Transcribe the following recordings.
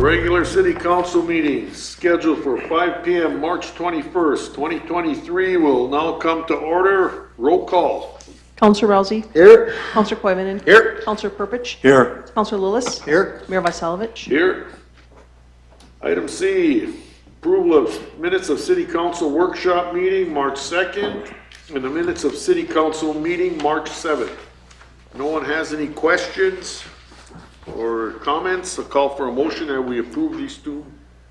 regular city council meeting scheduled for 5 p.m. March 21st, 2023 will now come to order. Roll call. Councillor Rousey. Here. Councillor Koivunen. Here. Councillor Purpich. Here. Councillor Lillis. Here. Mayor Vasilevich. Here. Item C, approval of minutes of city council workshop meeting March 2nd and the minutes of city council meeting March 7th. No one has any questions or comments? I'll call for a motion that we approve these two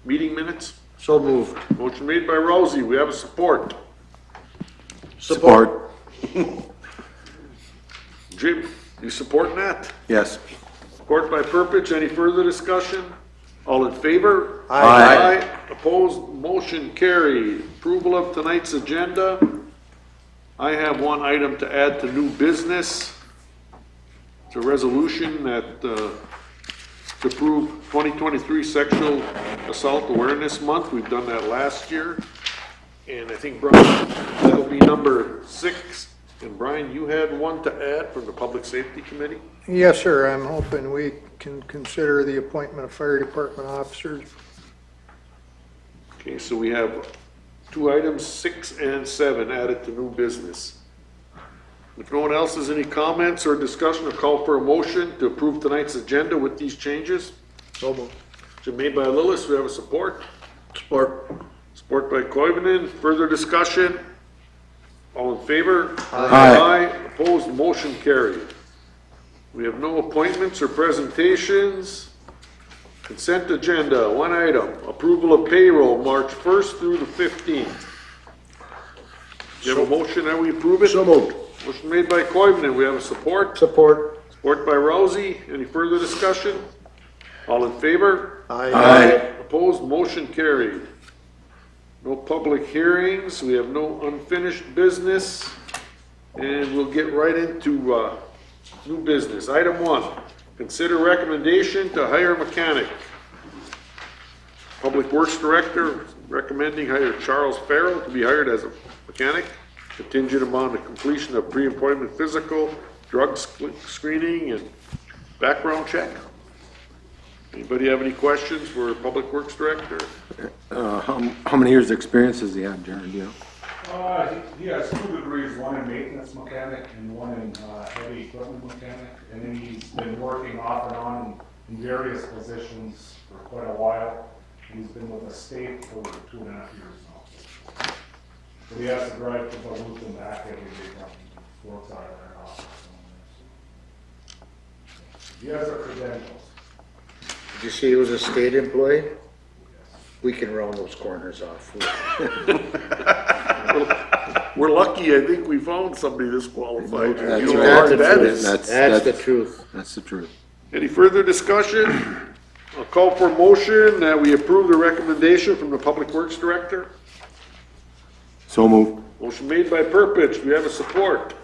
meeting minutes. So moved. Motion made by Rousey. We have a support. Support. Jim, you supporting that? Yes. Support by Purpich. Any further discussion? All in favor? Aye. Opposed? Motion carried. Approval of tonight's agenda. I have one item to add to new business. It's a resolution that to approve 2023 Sexual Assault Awareness Month. We've done that last year. And I think, Brian, that'll be number 6. And Brian, you had one to add from the Public Safety Committee? Yes, sir. I'm hoping we can consider the appointment of fire department officers. Okay, so we have 2 items, 6 and 7, added to new business. If no one else has any comments or discussion, I'll call for a motion to approve tonight's agenda with these changes. So moved. Motion made by Lillis. We have a support. Support. Support by Koivunen. Further discussion? All in favor? Aye. Opposed? Motion carried. We have no appointments or presentations. Consent agenda, one item. Approval of payroll March 1st through the 15th. Do you have a motion that we approve it? So moved. Motion made by Koivunen. We have a support. Support. Support by Rousey. Any further discussion? All in favor? Aye. Opposed? Motion carried. No public hearings. We have no unfinished business. And we'll get right into new business. Item 1, consider recommendation to hire a mechanic. Public Works Director recommending hire Charles Farrell to be hired as a mechanic, contingent upon the completion of pre-employment physical, drug screening, and background check. Anybody have any questions for Public Works Director? How many years' experience does he have, Jared? Do you know? He has 2 degrees, one in maintenance mechanic and one in heavy equipment mechanic. And then he's been working off and on in various positions for quite a while. He's been with the state for 2.5 years now. So he has to drive to Duluth and back every day from works out of their office. He has the credentials. Did you see he was a state employee? We can round those corners off. We're lucky, I think we found somebody this qualified. That's You know right. how hard that is. That's the truth. That's the truth. Any further discussion? I'll call for a motion that we approve the recommendation from the Public Works Director. So moved. Motion made by Purpich. We have a support.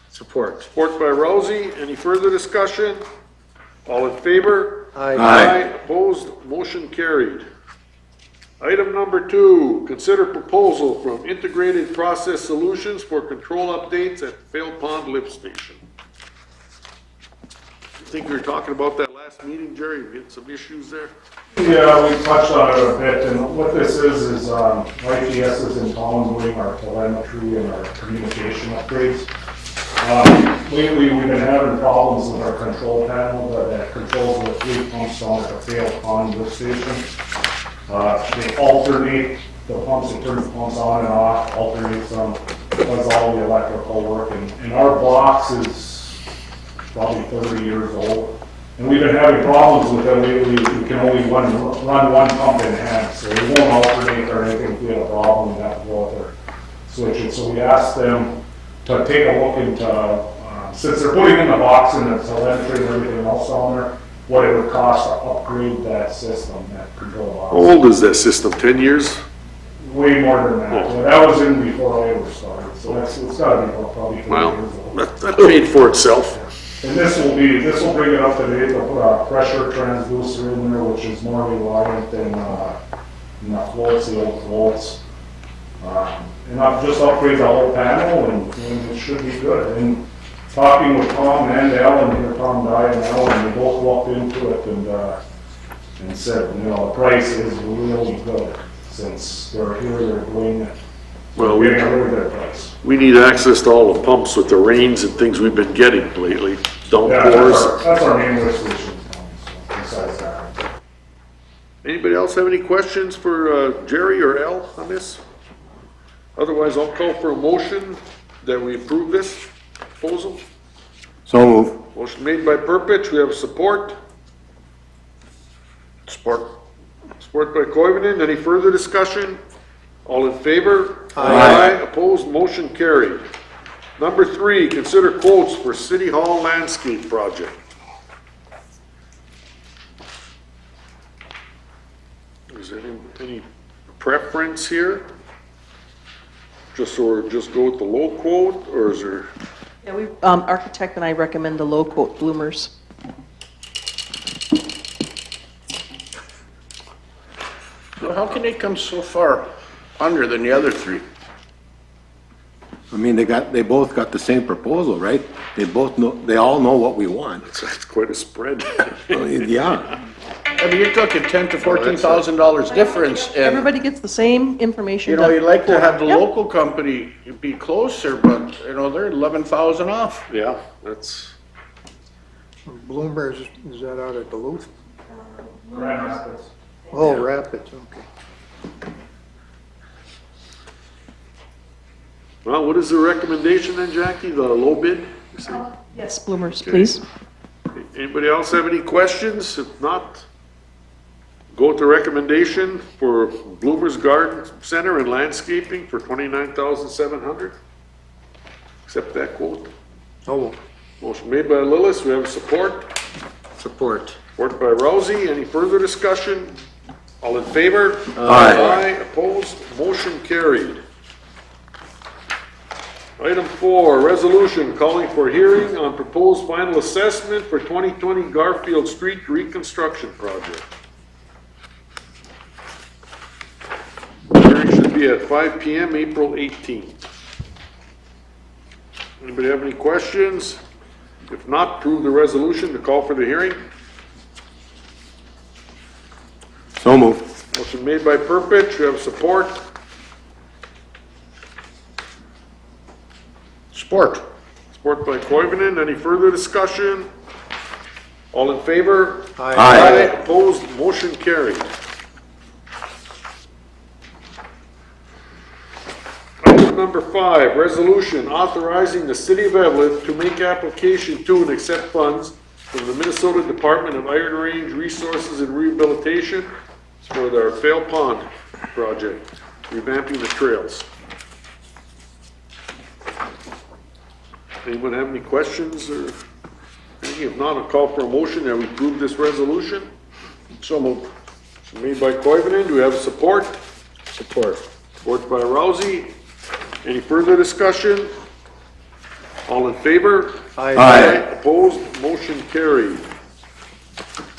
Support. Support by Rousey. Any further discussion? All in favor? Aye. Opposed? Motion carried. Item number 2, consider proposal from Integrated Process Solutions for control updates at Fail Pond Lift Station. I think we were talking about that last meeting, Jerry. We had some issues there. Yeah, we touched on it a bit, and what this is ITS is in town doing our telemetry and our communication upgrades. Lately, we've been having problems with our control panel that controls the 3 pumps down at the Fail Pond lift station. They alternate the pumps, it turns the pumps on and off, alternates them, does all the electrical work, and our box is probably 30 years old. And we've been having problems with it. We can only run one pump in hand, so we won't alternate or anything. If we have a problem, we have to go out there, switch it. So we asked them to take a look into, since they're putting in the box and the telemetry and everything else on there, what it would cost to upgrade that system, that control box. How old is that system? 10 years? Way more than that. Oh. That was in before I ever started, so it's gotta be probably 30 Well, years old. that paid for itself. And this will bring it up to date. They'll put a pressure transducer in there, which is more reliant than the floats, the old floats. And I've just upgraded the whole panel, and it should be good. And talking with Tom and Ellen here, Tom Dye and Ellen, they both walked into it, and said, you know, the price is really good. Since they're here, they're doing it. Well, We're getting a really good price. we need access to all the pumps with the rains and things we've been getting lately, Yeah, downpours. that's our main solution, so besides that. Anybody else have any questions for Jerry or Al on this? Otherwise, I'll call for a motion that we approve this proposal. So move. Motion made by Purpich, we have support. Support. Support by Koivunen, any further discussion? All in favor? Aye. Opposed, motion carried. Number 3, consider quotes for City Hall landscape project. Is there any preference here? Just go with the low quote, or is there? Yeah, we, architect and I recommend the low quote Bloomers. Well, how can they come so far under than the other three? I mean, they both got the same proposal, right? They all know what we want. That's quite a spread. Yeah. I mean, you're talking $10,000 to $14,000 difference, and, Everybody gets the same information. you know, you'd like to have the Yep. local company be closer, but, you know, they're 11,000 off. Yeah, that's, Bloomers, is that out of Duluth? Grand Rapids. Oh, Rapids, okay. well, what is the recommendation then, Jackie? The low bid? You say? Yes, Bloomers, please. Anybody else have any questions? If not, go with the recommendation for Bloomer's Garden Center and landscaping for $29,700. Accept that quote. Oh, Motion made by Lillis, we have support. Support. Support by Rousey. Any further discussion? All in favor? Aye. Opposed? Motion carried. Item 4, resolution calling for hearing on proposed final assessment for 2020 Garfield Street reconstruction project. Hearing should be at 5 PM, April 18th. Anybody have any questions? If not, approve the resolution to call for the hearing. So move. Motion made by Purpich, we have support. Sport. Support by Koivunen. Any further discussion? All in favor? Aye. Opposed? Motion carried. Item number 5, resolution authorizing the City of Eveleth to make application to and accept funds from the Minnesota Department of Iron Range Resources and Rehabilitation for their Fail Pond project, revamping the trails. Anyone have any questions or anything? If not, I'll call for a motion that we approve this resolution. So moved. Made by Koivunen, do we have support? Support. Support by Rousey. Any further discussion? All in favor? Aye. Opposed? Motion carried.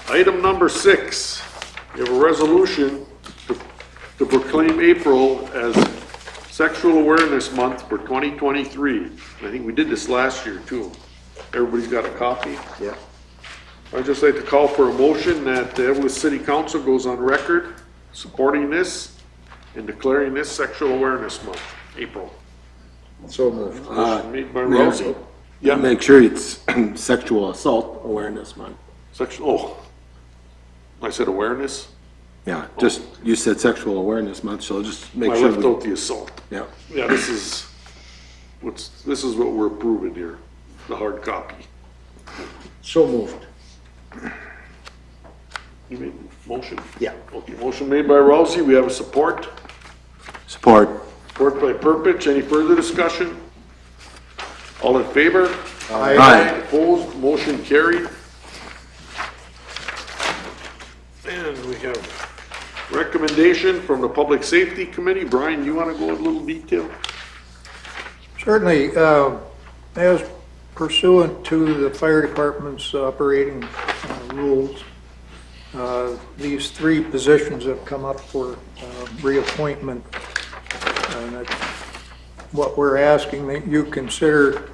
Item number 6, we have a resolution to proclaim April as Sexual Awareness Month for 2023. I think we did this last year too. Everybody's got a copy. Yeah. I'd just like to call for a motion that the Eveleth City Council goes on record supporting this and declaring this Sexual Awareness Month, April. So moved. Motion made by Mayor, Rousey. Yeah, Make sure it's Sexual Assault Awareness Month. oh, I said awareness? Yeah, just, you said Sexual Awareness Month, so just make I sure. left out the assault. Yeah. Yeah, this is what we're approving here, the hard copy. So moved. You made a motion? Yeah. Okay, motion made by Rousey, we have a support. Support. Support by Purpich, any further discussion? All in favor? Aye. Opposed, motion carried. And we have recommendation from the Public Safety Committee. Brian, you want to go in a little detail? certainly, as pursuant to the fire department's operating rules, these 3 positions have come up for reappointment. And what we're asking that you consider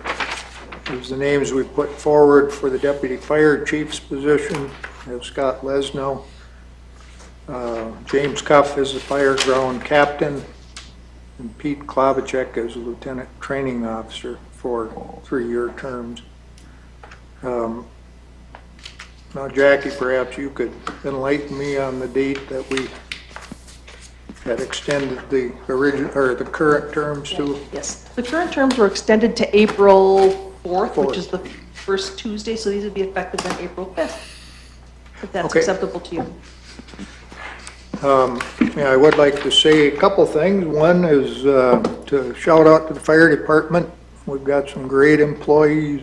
is the names we put forward for the deputy fire chief's position. We have Scott Lesno, James Cuff is the fire ground captain, and Pete Klavacek is a lieutenant training officer for 3-year terms. Now, Jackie, perhaps you could enlighten me on the date that we had extended the original, or the current terms to. Yes, the current terms were extended to April 4th, which is the first Tuesday, so these would be effective on April 5th, if that's Okay. acceptable to you. Yeah, I would like to say a couple things. One is to shout out to the fire department. We've got some great employees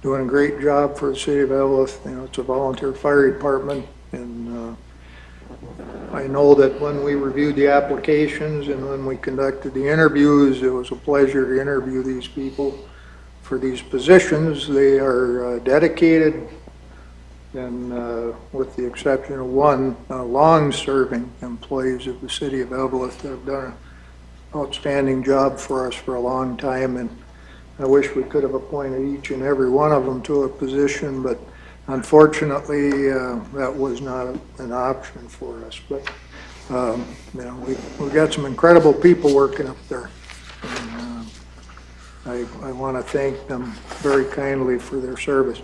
doing a great job for the city of Eveleth. You know, it's a volunteer fire department, and I know that when we reviewed the applications and when we conducted the interviews, it was a pleasure to interview these people for these positions. They are dedicated, and with the exception of one, long-serving employees of the city of Eveleth that have done an outstanding job for us for a long time, and I wish we could have appointed each and every one of them to a position, but unfortunately, that was not an option for us. But you know, we've got some incredible people working up there, and I want to thank them very kindly for their service.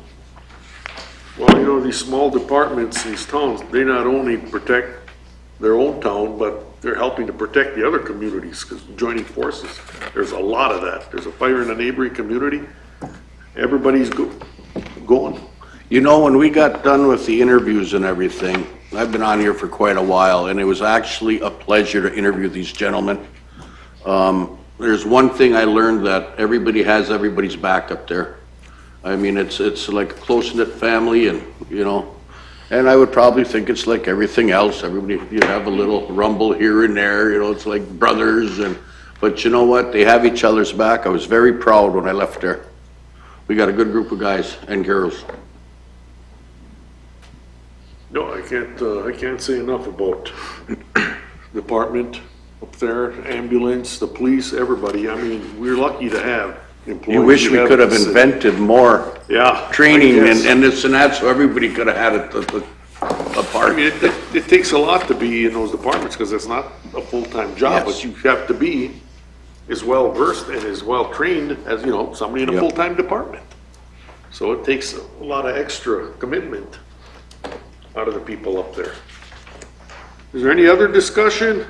Well, you know, these small departments, these towns, they not only protect their own town, but they're helping to protect the other communities, because joining forces, there's a lot of that. There's a fire in a neighboring community, everybody's going. You know, when we got done with the interviews and everything, I've been on here for quite a while, and it was actually a pleasure to interview these gentlemen. There's one thing I learned, that everybody has everybody's back up there. I mean, it's like a close-knit family, and, you know, and I would probably think it's like everything else. Everybody, you have a little rumble here and there, you know, it's like brothers, but you know what? They have each other's back. I was very proud when I left there. We got a good group of guys and girls. No, I can't say enough about department up there, ambulance, the police, everybody. I mean, we're lucky to have employees. You wish we could have in the city. invented more Yeah. training I guess. and this and that, so everybody could have had it I apart. mean, it takes a lot to be in those departments, because it's not a full-time job, Yes. but you have to be as well-versed and as well-trained as, you know, somebody in a Yep. full-time department. So it takes a lot of extra commitment out of the people up there. Is there any other discussion?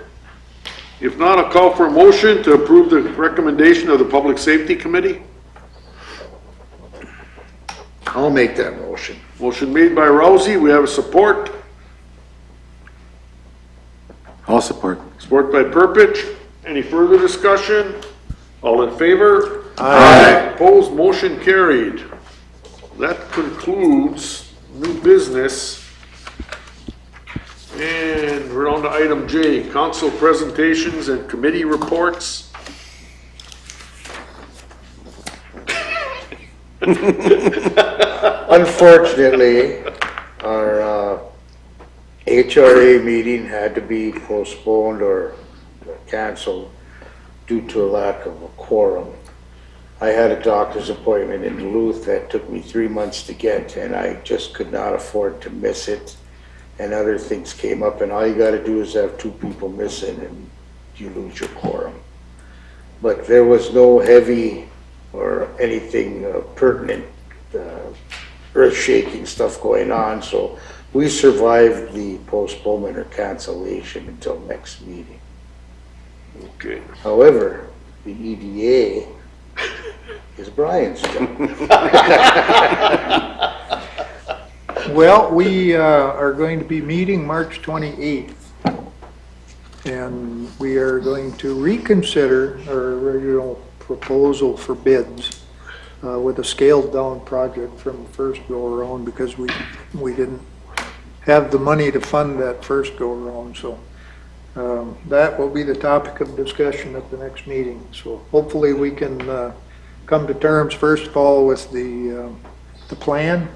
If not, I'll call for a motion to approve the recommendation of the Public Safety Committee. I'll make that motion. Motion made by Rousey, we have a support. I'll support. Support by Purpich. Any further discussion? All in favor? Aye. Opposed, motion carried. That concludes new business. And we're on to item J, council presentations and committee reports. Unfortunately, our HRA meeting had to be postponed or canceled due to a lack of a quorum. I had a doctor's appointment in Duluth that took me 3 months to get, and I just could not afford to miss it. And other things came up, and all you gotta do is have 2 people missing and you lose your quorum. But there was no heavy or anything pertinent, earth-shaking stuff going on, so we survived the postponement or cancellation until next meeting. Okay. However, the EDA is Brian's job. Well, we are going to be meeting March 28th, and we are going to reconsider our original proposal for bids with a scaled-down project from the first go-around, because we didn't have the money to fund that first go-around. So that will be the topic of discussion at the next meeting. So hopefully we can come to terms, first of all, with the plan,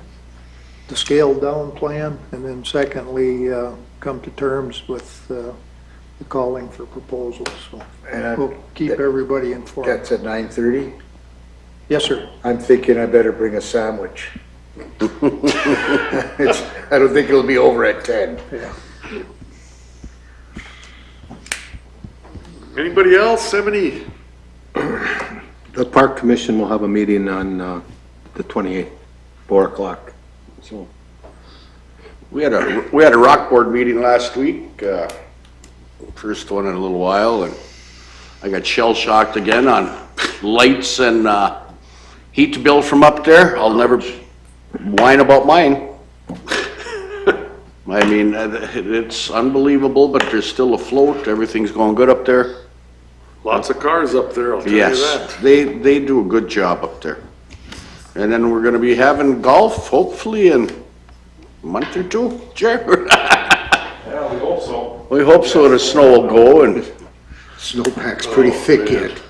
the scaled-down plan, and then secondly, come to terms with the calling for proposals. So And we'll keep everybody informed. That's at 9:30? Yes, sir. I'm thinking I better bring a sandwich. I don't think it'll be over at 10. Yeah. Anybody else have any? The park commission will have a meeting on, the 28th, 4 o'clock. So, We had a rock board meeting last week, first one in a little while, and I got shell shocked again on lights and, heat bill from up there. I'll never whine about mine. I mean, it's unbelievable, but they're still afloat. Everything's going good up there. Lots of cars up there, I'll tell you Yes, that. they do a good job up there. And then we're gonna be having golf, hopefully in a month or two, Jer? Yeah, we hope so. We hope so, the snow will go and Snowpack's pretty thick man. yet.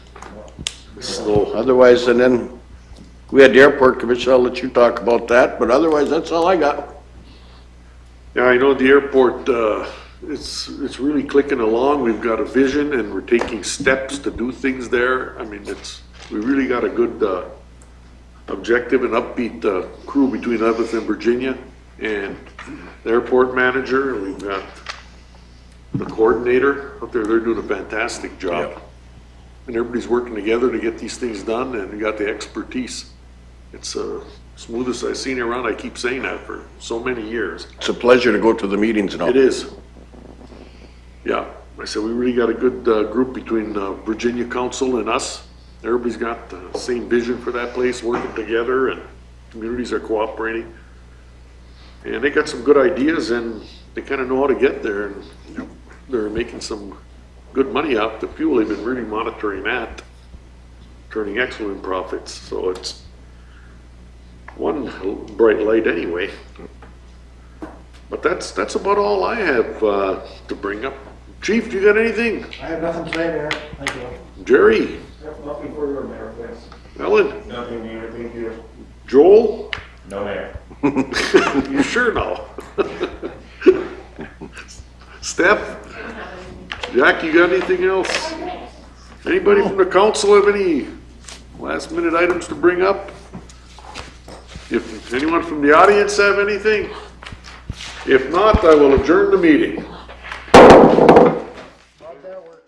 Snow. otherwise, and then we had the airport commission, I'll let you talk about that, but otherwise, that's all I got. Yeah, I know the airport, it's really clicking along. We've got a vision and we're taking steps to do things there. I mean, we really got a good, objective and upbeat, crew between Eveleth and Virginia and the airport manager. And we've got the coordinator out there. They're doing a fantastic job. And everybody's working together to get these things done and we got the expertise. It's, smoothest I've seen it around. I keep saying that for so many years. It's a pleasure to go to the meetings now. It is. Yeah, I said, we really got a good group between Virginia Council and us. Everybody's got the same vision for that place, working together, and communities are cooperating. And they got some good ideas, and they kind of know how to get there, and they're making some good money off the fuel. They've been really monitoring that, turning excellent profits, so it's one bright light anyway. But that's about all I have to bring up. Chief, you got anything? I have nothing to say, Mayor. Thank you. Jerry? Nothing for your mayor, thanks. Ellen? Nothing, Mayor, thank you. Joel? No, Mayor. You sure now? Steph? Jack, you got anything else? Anybody from the council have any last minute items to bring up? If anyone from the audience have anything? If not, I will adjourn the meeting. How'd that work?